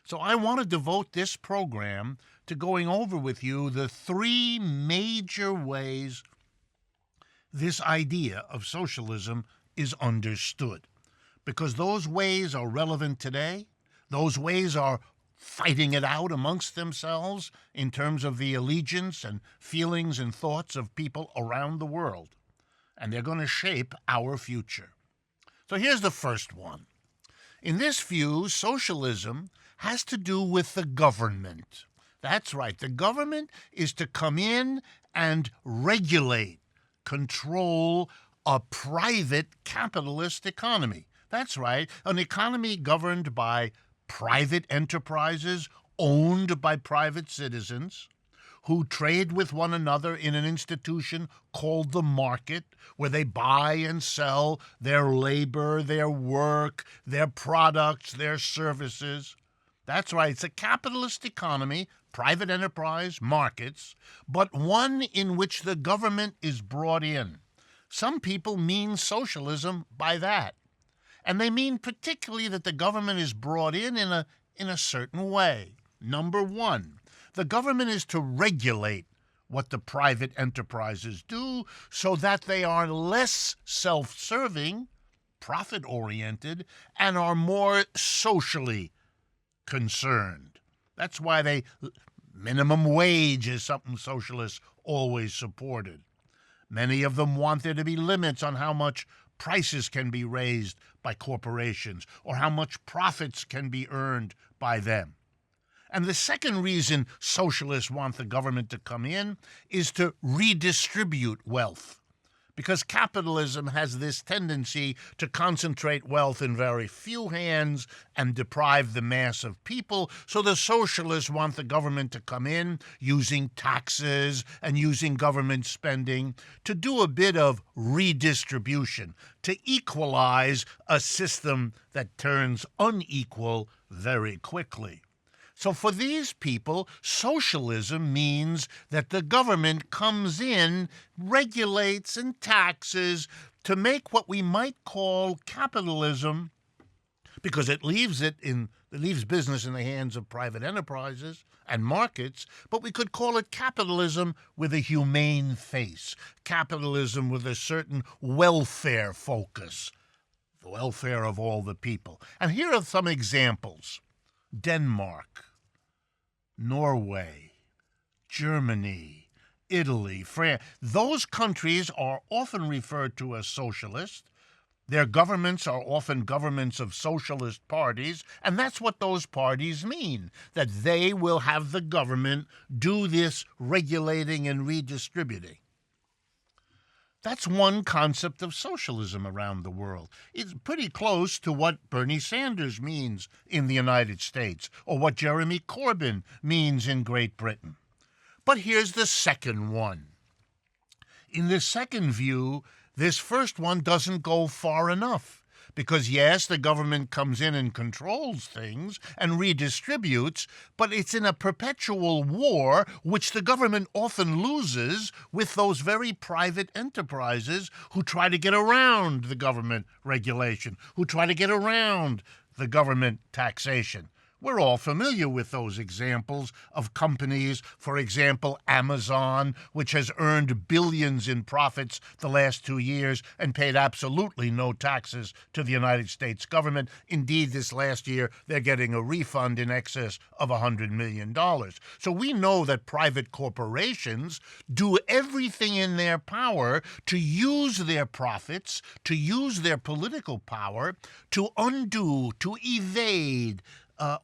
So I want to devote this program to going over with you the three major ways this idea of socialism is understood, because those ways are relevant today. Those ways are fighting it out amongst themselves in terms of the allegiance and feelings and thoughts of people around the world, and they're going to shape our future. So here's the first one. In this view, socialism has to do with the government. That's right. The government is to come in and regulate, control a private capitalist economy. That's right. An economy governed by private enterprises owned by private citizens who trade with one another in an institution called the market, where they buy and sell their labor, their work, their products, their services. That's right, it's a capitalist economy, private enterprise, markets, but one in which the government is brought in. Some people mean socialism by that. And they mean particularly that the government is brought in a certain way. Number one, the government is to regulate what the private enterprises do so that they are less self-serving, profit-oriented, and are more socially concerned. That's why minimum wage is something socialists always supported. Many of them want there to be limits on how much prices can be raised by corporations or how much profits can be earned by them. And the second reason socialists want the government to come in is to redistribute wealth, because capitalism has this tendency to concentrate wealth in very few hands and deprive the mass of people. So the socialists want the government to come in using taxes and using government spending to do a bit of redistribution, to equalize a system that turns unequal very quickly. So for these people, socialism means that the government comes in, regulates and taxes to make what we might call capitalism, because it leaves business in the hands of private enterprises and markets, but we could call it capitalism with a humane face, capitalism with a certain welfare focus, the welfare of all the people. And here are some examples. Denmark, Norway, Germany, Italy, France. Those countries are often referred to as socialist. Their governments are often governments of socialist parties, and that's what those parties mean, that they will have the government do this regulating and redistributing. That's one concept of socialism around the world. It's pretty close to what Bernie Sanders means in the United States, or what Jeremy Corbyn means in Great Britain. But here's the second one. In the second view, this first one doesn't go far enough. Because, yes, the government comes in and controls things and redistributes, but it's in a perpetual war, which the government often loses with those very private enterprises who try to get around the government regulation, who try to get around the government taxation. We're all familiar with those examples of companies, for example, Amazon, which has earned billions in profits the last 2 years and paid absolutely no taxes to the United States government. Indeed, this last year, they're getting a refund in excess of $100 million. So we know that private corporations do everything in their power to use their profits, to use their political power, to undo, to evade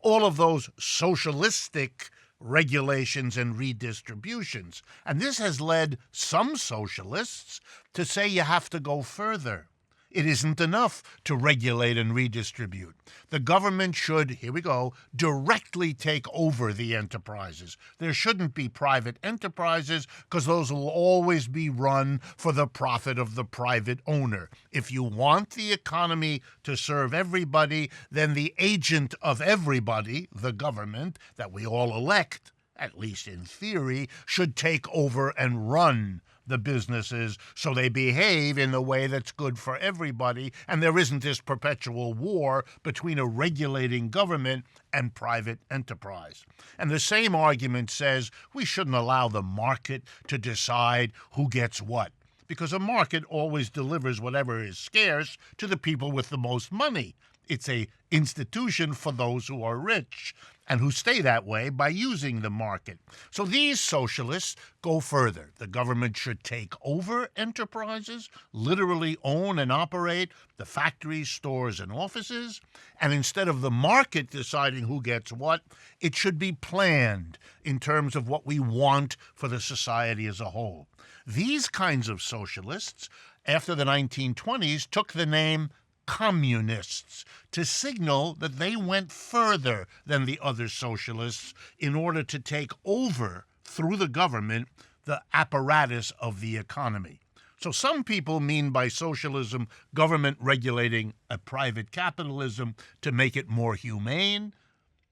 all of those socialistic regulations and redistributions. And this has led some socialists to say you have to go further. It isn't enough to regulate and redistribute. The government should, here we go, directly take over the enterprises. There shouldn't be private enterprises because those will always be run for the profit of the private owner. If you want the economy to serve everybody, then the agent of everybody, the government, that we all elect, at least in theory, should take over and run the businesses so they behave in the way that's good for everybody, and there isn't this perpetual war between a regulating government and private enterprise. And the same argument says we shouldn't allow the market to decide who gets what, because a market always delivers whatever is scarce to the people with the most money. It's an institution for those who are rich and who stay that way by using the market. So these socialists go further. The government should take over enterprises, literally own and operate the factories, stores, and offices. And instead of the market deciding who gets what, it should be planned in terms of what we want for the society as a whole. These kinds of socialists, after the 1920s, took the name communists to signal that they went further than the other socialists in order to take over, through the government, the apparatus of the economy. So some people mean by socialism government regulating a private capitalism to make it more humane,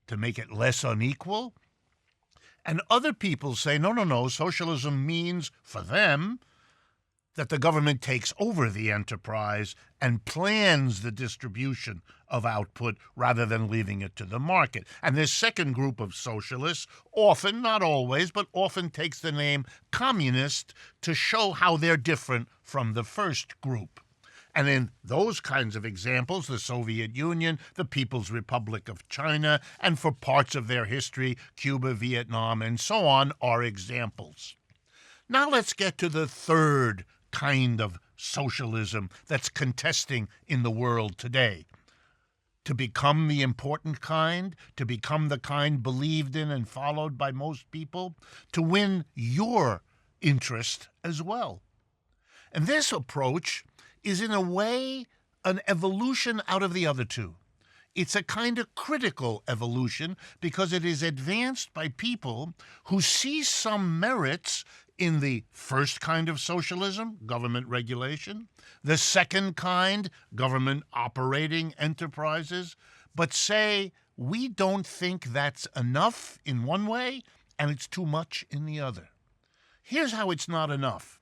to make it less unequal. And other people say, no, socialism means, for them, that the government takes over the enterprise and plans the distribution of output rather than leaving it to the market. And this second group of socialists often, not always, but often takes the name communist to show how they're different from the first group. And in those kinds of examples, the Soviet Union, the People's Republic of China, and for parts of their history, Cuba, Vietnam, and so on, are examples. Now let's get to the third kind of socialism that's contesting in the world today. To become the important kind, to become the kind believed in and followed by most people, to win your interest as well. And this approach is in a way an evolution out of the other two. It's a kind of critical evolution because it is advanced by people who see some merits in the first kind of socialism, government regulation, the second kind, government operating enterprises, but say we don't think that's enough in one way and it's too much in the other. Here's how it's not enough.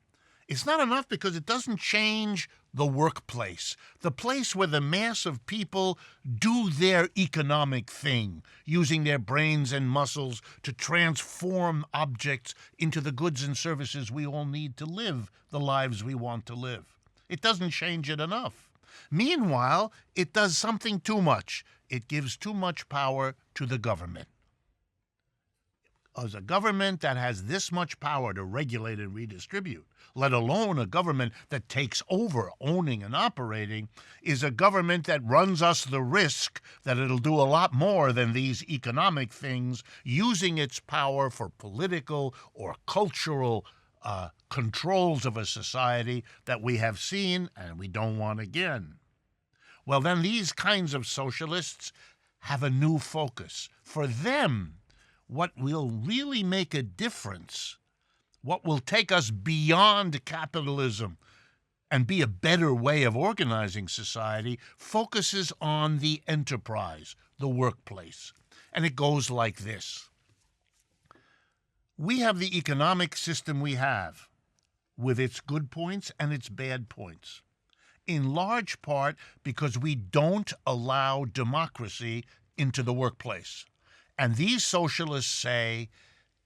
It's not enough because it doesn't change the workplace, the place where the mass of people do their economic thing, using their brains and muscles to transform objects into the goods and services we all need to live the lives we want to live. It doesn't change it enough. Meanwhile, it does something too much. It gives too much power to the government. As a government that has this much power to regulate and redistribute, let alone a government that takes over owning and operating, is a government that runs us the risk that it'll do a lot more than these economic things, using its power for political or cultural controls of a society that we have seen and we don't want again. Well, then these kinds of socialists have a new focus. For them, what will really make a difference, what will take us beyond capitalism and be a better way of organizing society, focuses on the enterprise, the workplace. And it goes like this. We have the economic system we have, with its good points and its bad points, in large part because we don't allow democracy into the workplace. And these socialists say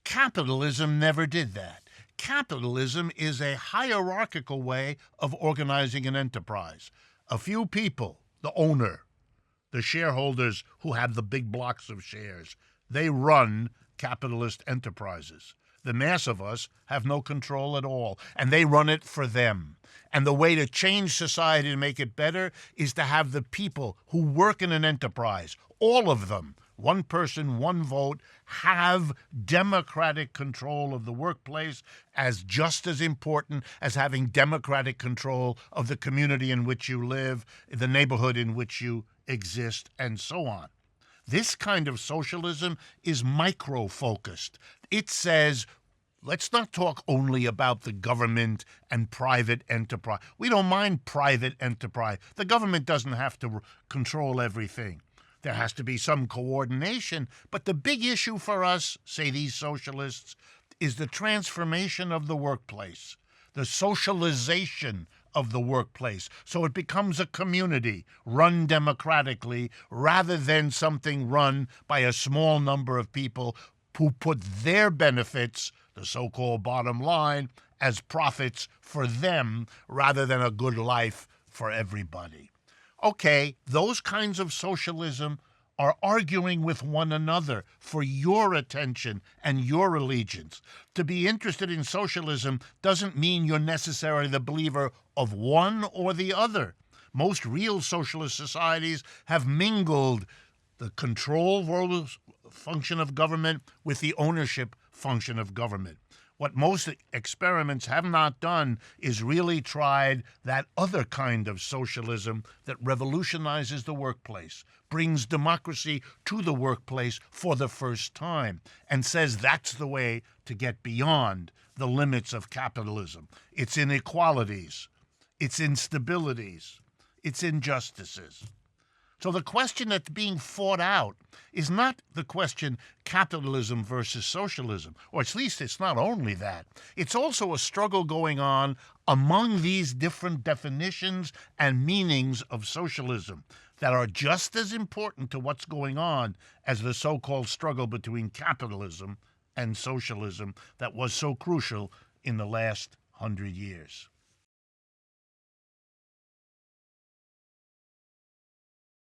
capitalism never did that. Capitalism is a hierarchical way of organizing an enterprise. A few people, the owner, the shareholders who have the big blocks of shares, they run capitalist enterprises. The mass of us have no control at all, and they run it for them. And the way to change society to make it better is to have the people who work in an enterprise, all of them, one person, one vote, have democratic control of the workplace as just as important as having democratic control of the community in which you live, the neighborhood in which you exist, and so on. This kind of socialism is micro-focused. It says, let's not talk only about the government and private enterprise. We don't mind private enterprise. The government doesn't have to control everything. There has to be some coordination, but the big issue for us, say these socialists, is the transformation of the workplace, the socialization of the workplace, so it becomes a community run democratically rather than something run by a small number of people who put their benefits, the so-called bottom line, as profits for them rather than a good life for everybody. Okay, those kinds of socialism are arguing with one another for your attention and your allegiance. To be interested in socialism doesn't mean you're necessarily the believer of one or the other. Most real socialist societies have mingled the control function of government with the ownership function of government. What most experiments have not done is really tried that other kind of socialism that revolutionizes the workplace, brings democracy to the workplace for the first time, and says that's the way to get beyond the limits of capitalism, its inequalities, its instabilities, its injustices. So the question that's being fought out is not the question capitalism versus socialism, or at least it's not only that. It's also a struggle going on among these different definitions and meanings of socialism that are just as important to what's going on as the so-called struggle between capitalism and socialism that was so crucial in the last 100 years.